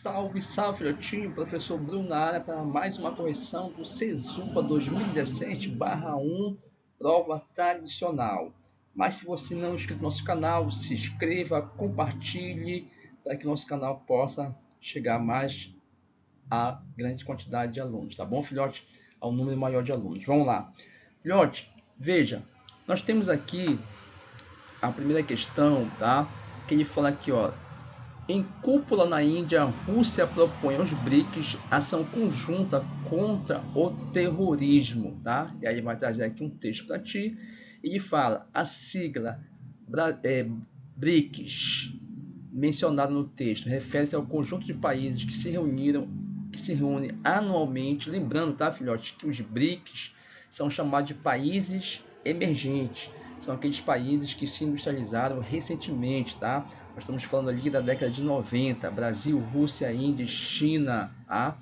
Salve, salve, filhotinho! Professor Bruno na área para mais uma correção do Cesupa 2017/1, prova tradicional. Mas se você não é inscrito no nosso canal, se inscreva, compartilhe, para que nosso canal possa chegar mais a grande quantidade de alunos, tá bom, filhote? Ao número maior de alunos. Vamos lá. Filhote, veja, nós temos aqui a primeira questão, tá? Que ele fala aqui, ó. Em cúpula na Índia, a Rússia propõe aos BRICS ação conjunta contra o terrorismo, tá? E aí ele vai trazer aqui um texto para ti. E ele fala, a sigla BRICS, mencionada no texto, refere-se ao conjunto de países que se reúnem anualmente. Lembrando, tá, filhotes, que os BRICS são chamados de países emergentes. São aqueles países que se industrializaram recentemente, tá? Nós estamos falando ali da década de 90, Brasil, Rússia, Índia, China, tá?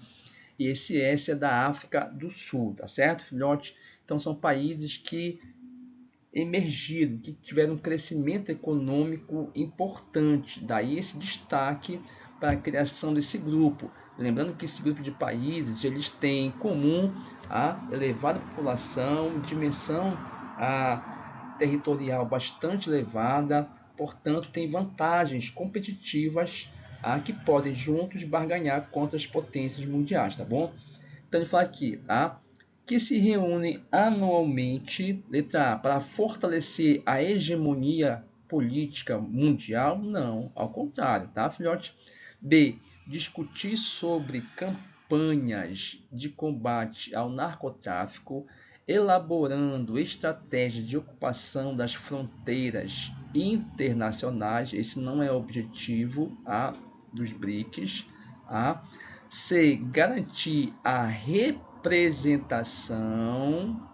E esse S é da África do Sul, tá certo, filhote? Então são países que emergiram, que tiveram um crescimento econômico importante. Daí esse destaque para a criação desse grupo. Lembrando que esse grupo de países, eles têm em comum a elevada população, dimensão territorial bastante elevada, portanto tem vantagens competitivas que podem juntos barganhar contra as potências mundiais, tá bom? Então ele fala aqui, tá? Que se reúnem anualmente, letra A, para fortalecer a hegemonia política mundial? Não, ao contrário, tá, filhote? B, discutir sobre campanhas de combate ao narcotráfico, elaborando estratégias de ocupação das fronteiras internacionais. Esse não é o objetivo dos BRICS. C, garantir a representação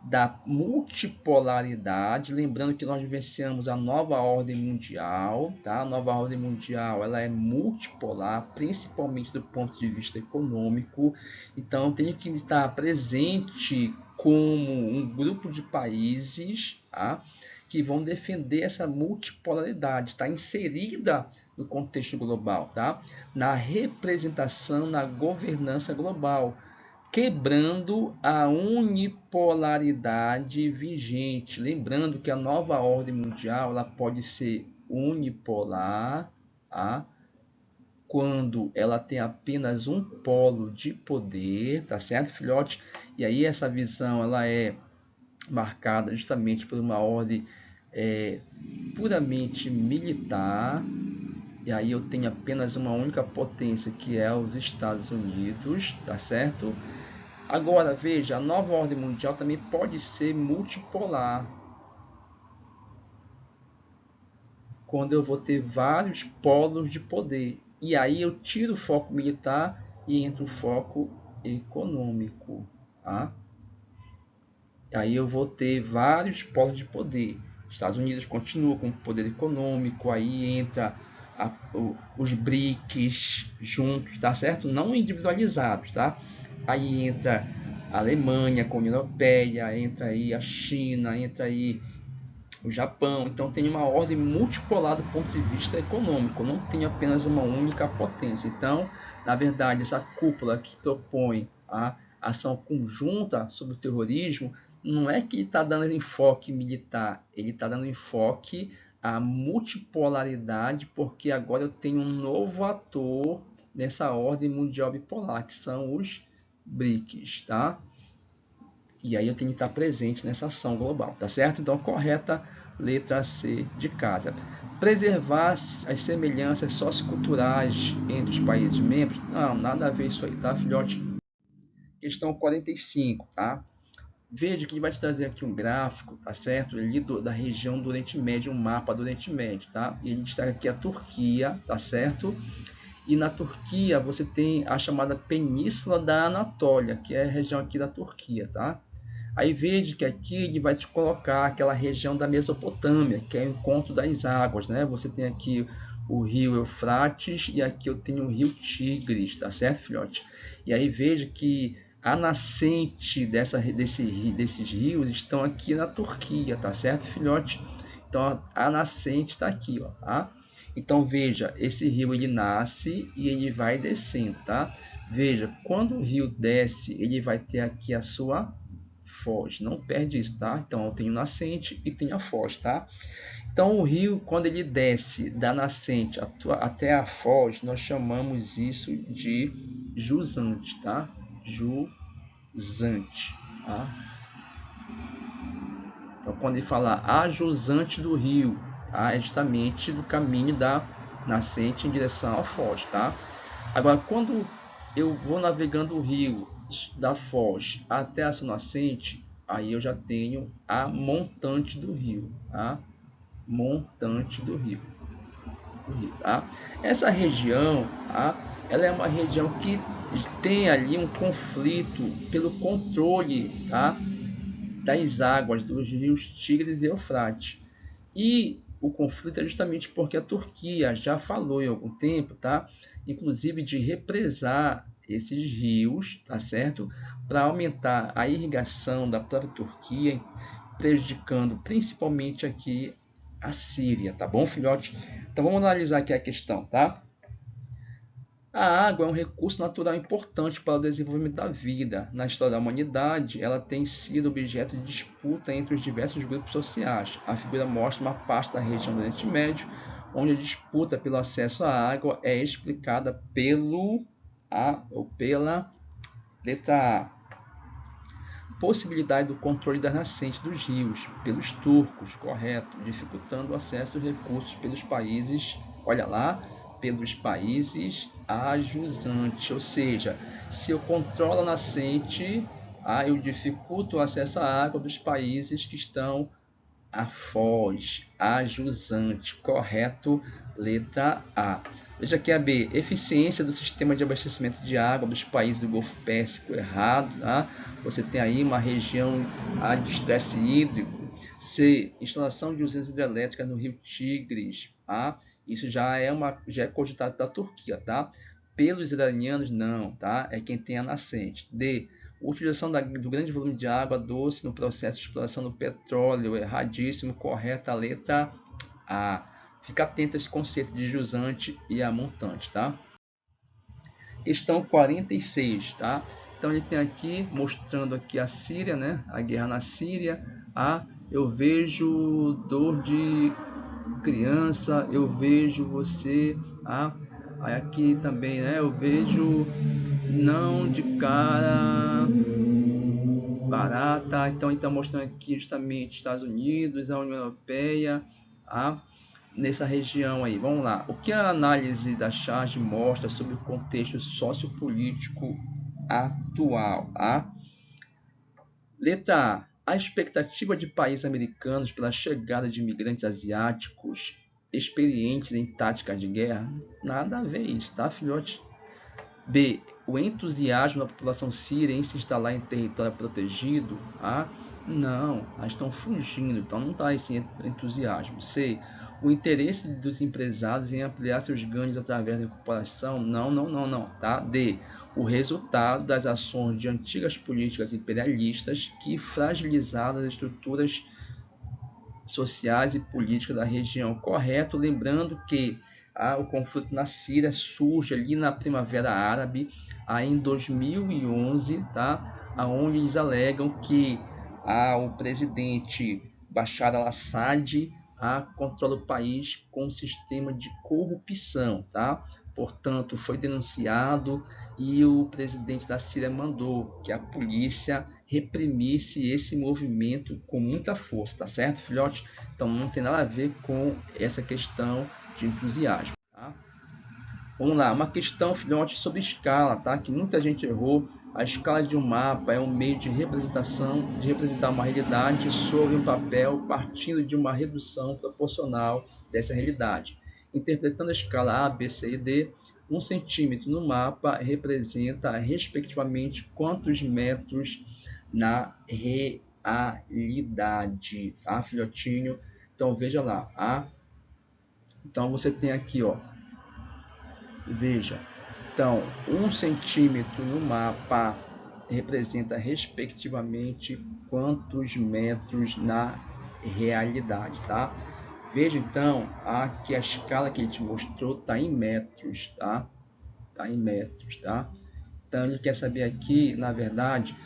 da multipolaridade, lembrando que nós vivenciamos a nova ordem mundial, tá? A nova ordem mundial, ela é multipolar, principalmente do ponto de vista econômico. Então tem que estar presente como um grupo de países, tá? Que vão defender essa multipolaridade, está inserida no contexto global, tá? Na representação, na governança global, quebrando a unipolaridade vigente. Lembrando que a nova ordem mundial ela pode ser unipolar, quando ela tem apenas um polo de poder, tá certo, filhote? E aí essa visão ela é marcada justamente por uma ordem puramente militar. E aí eu tenho apenas uma única potência, que é os Estados Unidos, tá certo? Agora, veja, a nova ordem mundial também pode ser multipolar, quando eu vou ter vários polos de poder. E aí eu tiro o foco militar e entra o foco econômico, tá? Aí eu vou ter vários polos de poder. Estados Unidos continua com poder econômico, aí entra os BRICS juntos, tá certo? Não individualizados, tá? Aí entra a Alemanha com a União Europeia, entra aí a China, entra aí o Japão. Então tem uma ordem multipolar do ponto de vista econômico, não tem apenas uma única potência. Então, na verdade, essa cúpula que propõe a ação conjunta sobre o terrorismo, não é que ele está dando enfoque militar, ele está dando enfoque à multipolaridade, porque agora eu tenho um novo ator nessa ordem mundial bipolar, que são os BRICS, tá? E aí eu tenho que estar presente nessa ação global, tá certo? Então, correta, letra C de casa. Preservar as semelhanças socioculturais entre os países membros? Não, nada a ver isso aí, tá, filhote? Questão 45, tá? Veja que ele vai te trazer aqui um gráfico, tá certo? Ali da região do Oriente Médio, um mapa do Oriente Médio, tá? E ele destaca aqui a Turquia, tá certo? E na Turquia você tem a chamada Península da Anatólia, que é a região aqui da Turquia, tá? Aí veja que aqui ele vai te colocar aquela região da Mesopotâmia, que é o encontro das águas, né? Você tem aqui o rio Eufrates e aqui eu tenho o rio Tigres, tá certo, filhote? E aí veja que a nascente desses rios estão aqui na Turquia, tá certo, filhote? Então a nascente está aqui, ó, tá? Então veja, esse rio ele nasce e ele vai descendo, tá? Veja, quando o rio desce, ele vai ter aqui a sua foz. Não perde isso, tá? Então eu tenho nascente e tenho a foz, tá? Então o rio, quando ele desce da nascente até a foz, nós chamamos isso de jusante, tá? Jusante, tá? Então quando ele fala a jusante do rio, tá? É justamente do caminho da nascente em direção à foz, tá? Agora quando eu vou navegando o rio da foz até a sua nascente, aí eu já tenho a montante do rio, tá? Montante do rio. Tá? Essa região, tá? Ela é uma região que tem ali um conflito pelo controle, tá? Das águas dos rios Tigres e Eufrates. E o conflito é justamente porque a Turquia já falou em algum tempo, tá? Inclusive de represar esses rios, tá certo? Para aumentar a irrigação da própria Turquia, prejudicando principalmente aqui a Síria, tá bom, filhote? Então vamos analisar aqui a questão, tá? A água é um recurso natural importante para o desenvolvimento da vida. Na história da humanidade, ela tem sido objeto de disputa entre os diversos grupos sociais. A figura mostra uma parte da região do Oriente Médio, onde a disputa pelo acesso à água é explicada pela letra A, possibilidade do controle das nascentes dos rios pelos turcos, correto, dificultando o acesso aos recursos pelos países, olha lá, pelos países ajusantes, ou seja, se eu controlo a nascente, eu dificulto o acesso à água dos países que estão a foz, a jusante, correto, letra A. Veja aqui a B, eficiência do sistema de abastecimento de água dos países do Golfo Pérsico, errado, tá? Você tem aí uma região de estresse hídrico. C, instalação de usinas hidrelétricas no rio Tigres, tá? Isso já é cogitado pela Turquia, tá? Pelos iranianos, não, tá? É quem tem a nascente. D, utilização do grande volume de água doce no processo de exploração do petróleo, erradíssimo, correta a letra A. Fica atento a esse conceito de jusante e a montante, tá? Questão 46, tá? Então ele tem aqui, mostrando aqui a Síria, né? A guerra na Síria. Eu vejo dor de criança, eu vejo você. Aí aqui também, né? Eu vejo não de cara barata. Então ele está mostrando aqui justamente Estados Unidos, a União Europeia, nessa região aí. Vamos lá. O que a análise da charge mostra sobre o contexto sociopolítico atual? Letra A. A expectativa de países americanos pela chegada de imigrantes asiáticos experientes em táticas de guerra? Nada a ver isso, tá, filhote? B. O entusiasmo da população síria em se instalar em território protegido? Não, elas estão fugindo, então não está esse entusiasmo. C. O interesse dos empresários em ampliar seus ganhos através da incorporação? Não, tá? D. O resultado das ações de antigas políticas imperialistas que fragilizaram as estruturas sociais e políticas da região. Correto, lembrando que o conflito na Síria surge ali na Primavera Árabe, em 2011, tá? Onde eles alegam que o presidente Bashar al-Assad controla o país com um sistema de corrupção, tá? Portanto, foi denunciado e o presidente da Síria mandou que a polícia reprimisse esse movimento com muita força, tá certo, filhote? Então não tem nada a ver com essa questão de entusiasmo, tá? Vamos lá, uma questão, filhote, sobre escala, tá? Que muita gente errou. A escala de um mapa é um meio de representação, de representar uma realidade sobre um papel partindo de uma redução proporcional dessa realidade. Interpretando a escala A, B, C e D, 1 centímetro no mapa representa, respectivamente, quantos metros na realidade, tá, filhotinho? Então, veja lá, Então, você tem aqui, veja. Então, 1 centímetro no mapa representa, respectivamente, quantos metros na realidade, tá? Veja então que a escala que ele te mostrou está em metros, tá? Está em metros, tá? Então ele quer saber aqui, na verdade,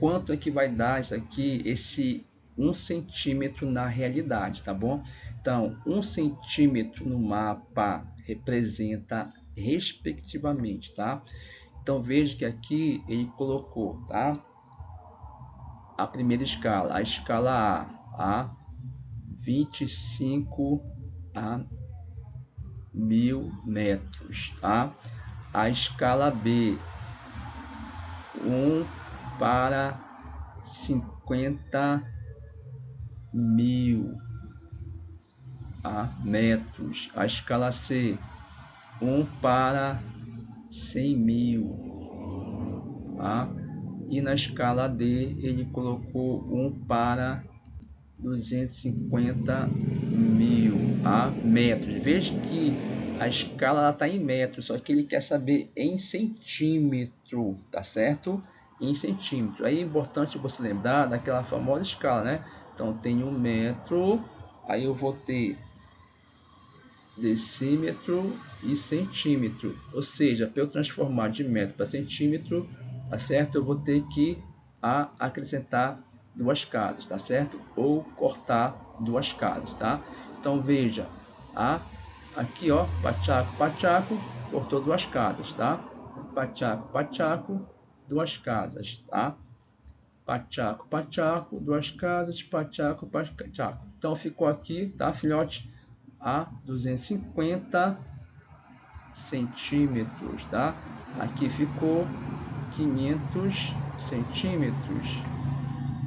quanto é que vai dar isso aqui, esse 1 centímetro na realidade, tá bom? Então, 1 centímetro no mapa representa respectivamente, tá? Então veja que aqui ele colocou, tá? A primeira escala, a escala A 25 a 1000 metros, tá? A escala B 1 para 50 mil metros. A escala C 1 para 100 mil. E na escala D ele colocou 1 para 250 mil metros. Veja que a escala está em metros, só que ele quer saber em centímetro, tá certo? Em centímetro. Aí é importante você lembrar daquela famosa escala, né? Então tem 1 metro, aí eu vou ter decímetro e centímetro. Ou seja, para eu transformar de metro para centímetro, tá certo? Eu vou ter que acrescentar 2 casas, tá certo? Ou cortar 2 casas, tá? Então veja, aqui ó, pachaco, pachaco, cortou 2 casas, tá? Pachaco, pachaco, 2 casas, tá? Pachaco, pachaco, 2 casas, pachaco, pachaco. Então ficou aqui, tá, filhote? 250 centímetros, tá? Aqui ficou 500 centímetros.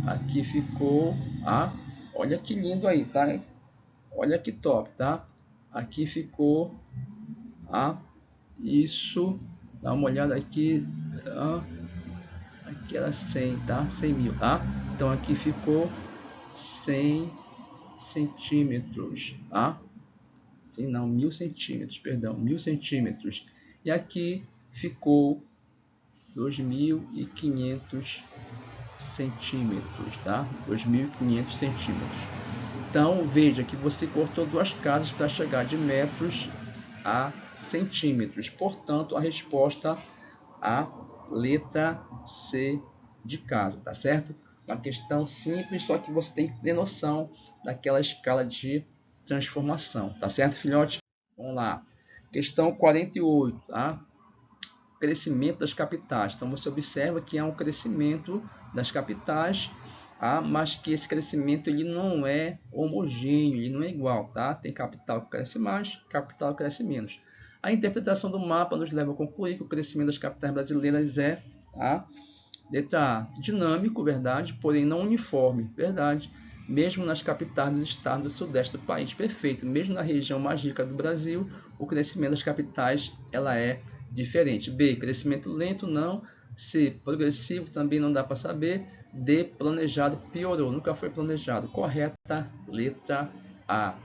Aqui ficou, olha que lindo aí, tá? Olha que top, tá? Aqui ficou, isso, dá uma olhada aqui, aqui era 100, tá? 100 mil, tá? Então aqui ficou 100 centímetros, tá? Sim, não, 1000 centímetros, perdão, 1000 centímetros. E aqui ficou 2500 centímetros, tá? 2500 centímetros. Então, veja que você cortou 2 casas para chegar de metros a centímetros. Portanto, a resposta a letra C de casa, tá certo? Uma questão simples, só que você tem que ter noção daquela escala de transformação, tá certo, filhote? Vamos lá. Questão 48, tá? Crescimento das capitais. Então você observa que há um crescimento das capitais, mas que esse crescimento ele não é homogêneo, ele não é igual, tá? Tem capital que cresce mais, capital que cresce menos. A interpretação do mapa nos leva a concluir que o crescimento das capitais brasileiras é, letra A, dinâmico, verdade, porém não uniforme, verdade, mesmo nas capitais dos estados do sudeste do país, perfeito, mesmo na região mais rica do Brasil, o crescimento das capitais ela é diferente. B, crescimento lento, não. C, progressivo, também não dá para saber. D, planejado, piorou, nunca foi planejado. Correta, letra A.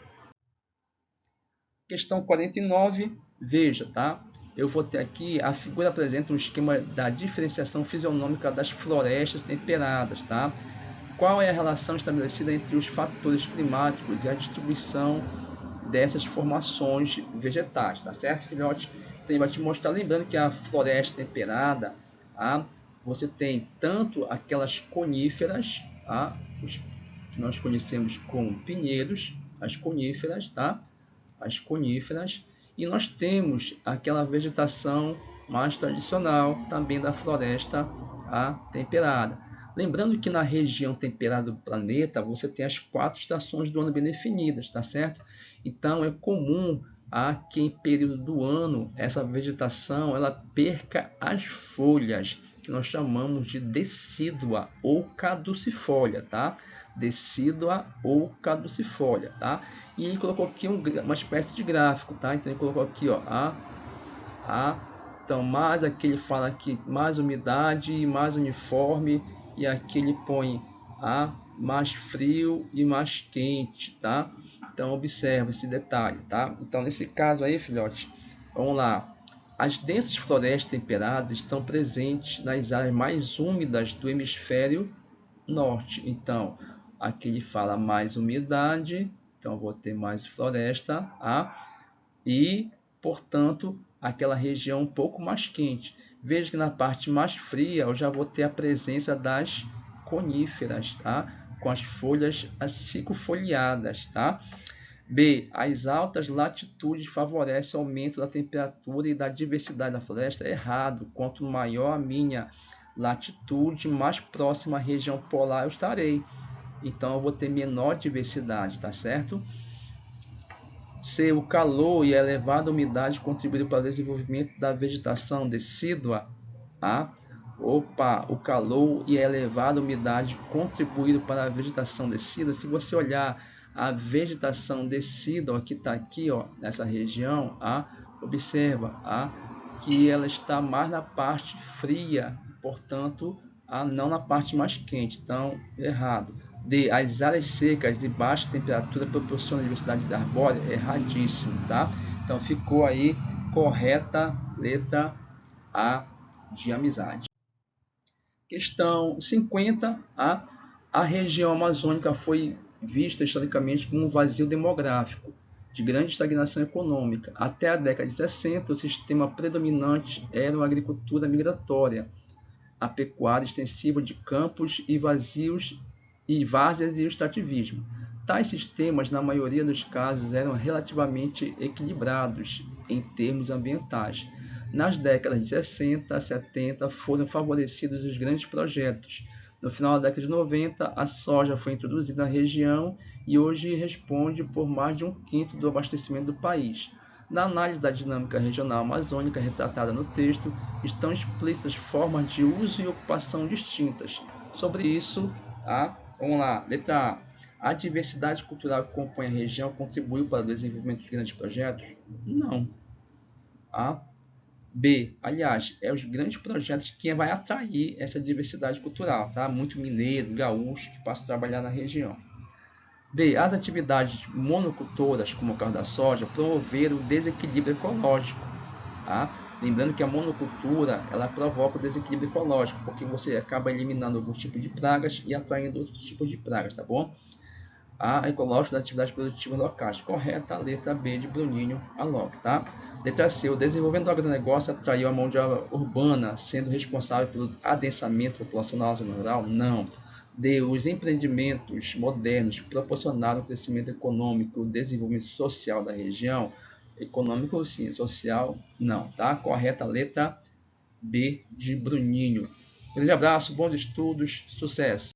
Questão 49, veja, tá? Eu vou ter aqui, a figura apresenta um esquema da diferenciação fisionômica das florestas temperadas, tá? Qual é a relação estabelecida entre os fatores climáticos e a distribuição dessas formações vegetais, tá certo, filhote? Então, ele vai te mostrar, lembrando que a floresta temperada, você tem tanto aquelas coníferas, os que nós conhecemos como pinheiros, as coníferas, tá? As coníferas, e nós temos aquela vegetação mais tradicional também da floresta temperada. Lembrando que na região temperada do planeta você tem as 4 estações do ano bem definidas, tá certo? Então é comum que em período do ano essa vegetação ela perca as folhas, que nós chamamos de decídua ou caducifólia, tá? Decídua ou caducifólia, tá? E ele colocou aqui uma espécie de gráfico, tá? Então ele colocou aqui, ó, então mais aqui ele fala aqui mais umidade, mais uniforme, e aqui ele põe mais frio e mais quente, tá? Então observa esse detalhe, tá? Então nesse caso aí, filhotes, vamos lá. As densas florestas temperadas estão presentes nas áreas mais úmidas do hemisfério norte. Então aqui ele fala mais umidade, Então, eu vou ter mais floresta, e, portanto, aquela região um pouco mais quente. Veja que na parte mais fria eu já vou ter a presença das coníferas, tá? Com as folhas cicofoliadas, tá? B. As altas latitudes favorecem o aumento da temperatura e da diversidade da floresta. Errado. Quanto maior a minha latitude, mais próxima à região polar eu estarei. Então eu vou ter menor diversidade, tá certo? C. O calor e a elevada umidade contribuíram para o desenvolvimento da vegetação decídua. A. O calor e a elevada umidade contribuíram para a vegetação decídua. Se você olhar a vegetação decídua que está aqui, ó, nessa região, observa que ela está mais na parte fria, portanto, não na parte mais quente. Então, errado. D. As áreas secas de baixa temperatura proporcionam diversidade arbórea. Erradíssimo, tá? Então, ficou aí correta letra A de amizade. Questão 50. A região amazônica foi vista historicamente como um vazio demográfico, de grande estagnação econômica. Até a década de 60, o sistema predominante era a agricultura migratória, a pecuária extensiva de campos e vazios e várzeas e o extrativismo. Tais sistemas, na maioria dos casos, eram relativamente equilibrados em termos ambientais. Nas décadas de 60 a 70 foram favorecidos os grandes projetos. No final da década de 90, a soja foi introduzida na região e hoje responde por mais de um quinto do abastecimento do país. Na análise da dinâmica regional amazônica retratada no texto, estão explícitas formas de uso e ocupação distintas. Sobre isso, vamos lá, letra A. A diversidade cultural que compõe a região contribuiu para o desenvolvimento de grandes projetos? Não. B. Aliás, os grandes projetos que vai atrair essa diversidade cultural, tá? Muito mineiro, gaúcho que passa a trabalhar na região. B. As atividades monocultoras, como o caso da soja, promoveram o desequilíbrio ecológico. Tá? Lembrando que a monocultura ela provoca o desequilíbrio ecológico, porque você acaba eliminando alguns tipos de pragas e atraindo outros tipos de pragas, tá bom? A ecológico das atividades produtivas locais. Correta a letra B de Bruninho Alok, tá? Letra C. O desenvolvimento do agronegócio atraiu a mão de obra urbana, sendo responsável pelo adensamento populacional na zona rural? Não. D. Os empreendimentos modernos proporcionaram o crescimento econômico e o desenvolvimento social da região? Econômico sim, social não, tá? Correta a letra B de Bruninho. Um grande abraço, bons estudos, sucesso!